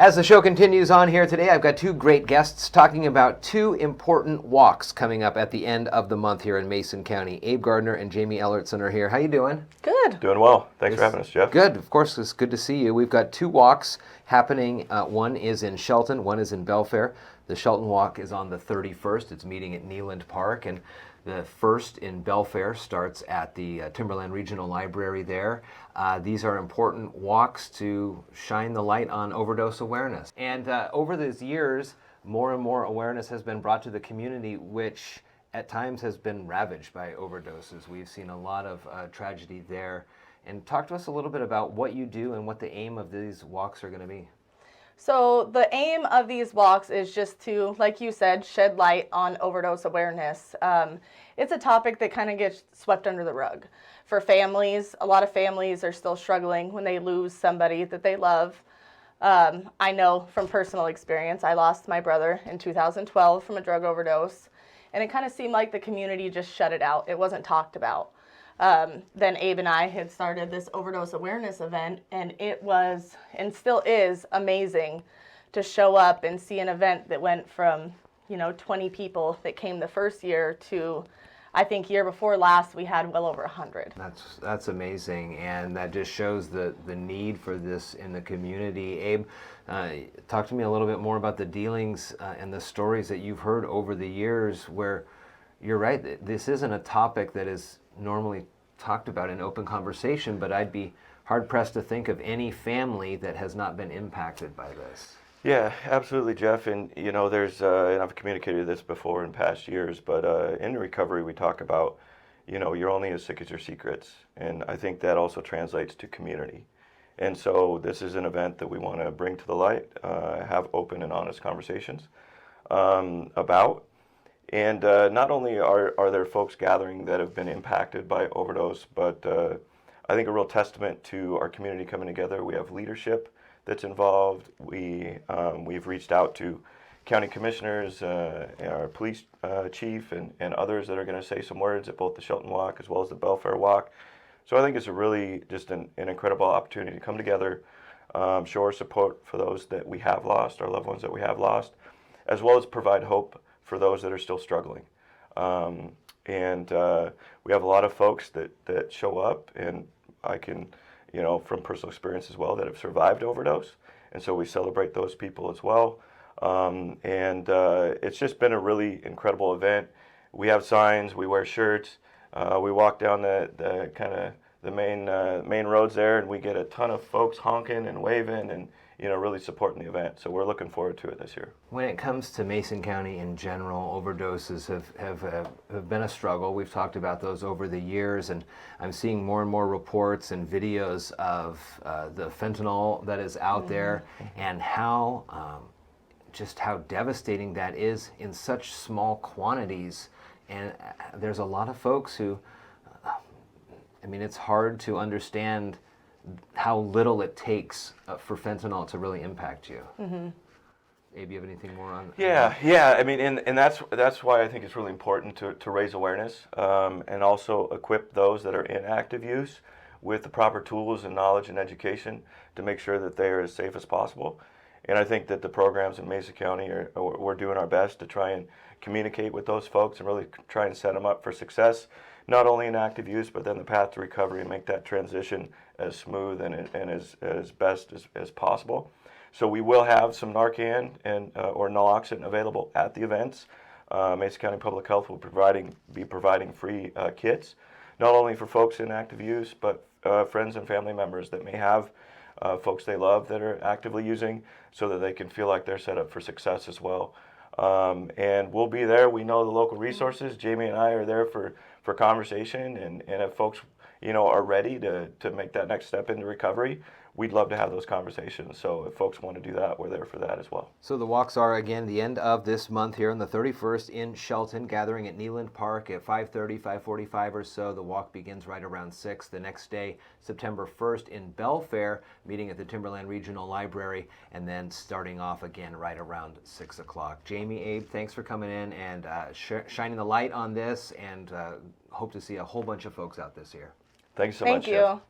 As the show continues on here today, I've got two great guests talking about two important walks coming up at the end of the month here in Mason County. Abe Gardner and Jamie Ellertsen are here. How you doing? Good. Doing well. Thanks for having us, Jeff. Good. Of course, it's good to see you. We've got two walks happening. One is in Shelton, one is in Belfair. The Shelton walk is on the 31st. It's meeting at Kneeland Park, and the first in Belfair starts at the Timberland Regional Library there. These are important walks to shine the light on overdose awareness. And over these years, more and more awareness has been brought to the community, which at times has been ravaged by overdoses. We've seen a lot of tragedy there. And talk to us a little bit about what you do and what the aim of these walks are going to be. So the aim of these walks is just to, like you said, shed light on overdose awareness. It's a topic that kind of gets swept under the rug. For families, a lot of families are still struggling when they lose somebody that they love. I know from personal experience, I lost my brother in 2012 from a drug overdose, and it kind of seemed like the community just shut it out. It wasn't talked about. Then Abe and I had started this overdose awareness event, and it was, and still is, amazing to show up and see an event that went from, 20 people that came the first year to, I think year before last, we had well over 100. That's amazing, and that just shows the need for this in the community. Abe, talk to me a little bit more about the dealings and the stories that you've heard over the years where you're right, this isn't a topic that is normally talked about in open conversation, but I'd be hard-pressed to think of any family that has not been impacted by this. Yeah, absolutely, Jeff. And, there's, and I've communicated this before in past years, but in recovery we talk about, you're only as sick as your secrets. And I think that also translates to community. And so this is an event that we want to bring to the light, have open and honest conversations about. And not only are there folks gathering that have been impacted by overdose, but I think a real testament to our community coming together. We have leadership that's involved. We've reached out to county commissioners, our police chief, and others that are going to say some words at both the Shelton Walk as well as the Belfair Walk. So I think it's a really just an incredible opportunity to come together, show our support for those that we have lost, our loved ones that we have lost, as well as provide hope for those that are still struggling. And we have a lot of folks that show up, and I can, from personal experience as well, that have survived overdose. And so we celebrate those people as well. And it's just been a really incredible event. We have signs, we wear shirts, we walk down the kind of the main roads there, and we get a ton of folks honking and waving and really supporting the event. So we're looking forward to it this year. When it comes to Mason County in general, overdoses have been a struggle. We've talked about those over the years, and I'm seeing more and more reports and videos of the fentanyl that is out there, and how just how devastating that is in such small quantities. And there's a lot of folks who, it's hard to understand how little it takes for fentanyl to really impact you. Mm-hmm. Abe, you have anything more on that? Yeah. And that's why I think it's really important to raise awareness and also equip those that are in active use with the proper tools and knowledge and education to make sure that they are as safe as possible. And I think that the programs in Mason County we're doing our best to try and communicate with those folks and really try and set them up for success, not only in active use, but then the path to recovery, and make that transition as smooth and as best as possible. So we will have some Narcan and or naloxone available at the events. Mason County Public Health will be providing free kits, not only for folks in active use, but friends and family members that may have folks they love that are actively using, so that they can feel like they're set up for success as well. And we'll be there. We know the local resources. Jamie and I are there for conversation, and if folks are ready to make that next step into recovery, we'd love to have those conversations. So if folks want to do that, we're there for that as well. So the walks are, again, the end of this month here on the 31st in Shelton, gathering at Kneeland Park at 5:30, 5:45 or so. The walk begins right around 6. The next day, September 1st in Belfair, meeting at the Timberland Regional Library, and then starting off again right around 6 o'clock. Jamie, Abe, thanks for coming in and shining the light on this, and hope to see a whole bunch of folks out this year. Thanks so much. Thank you.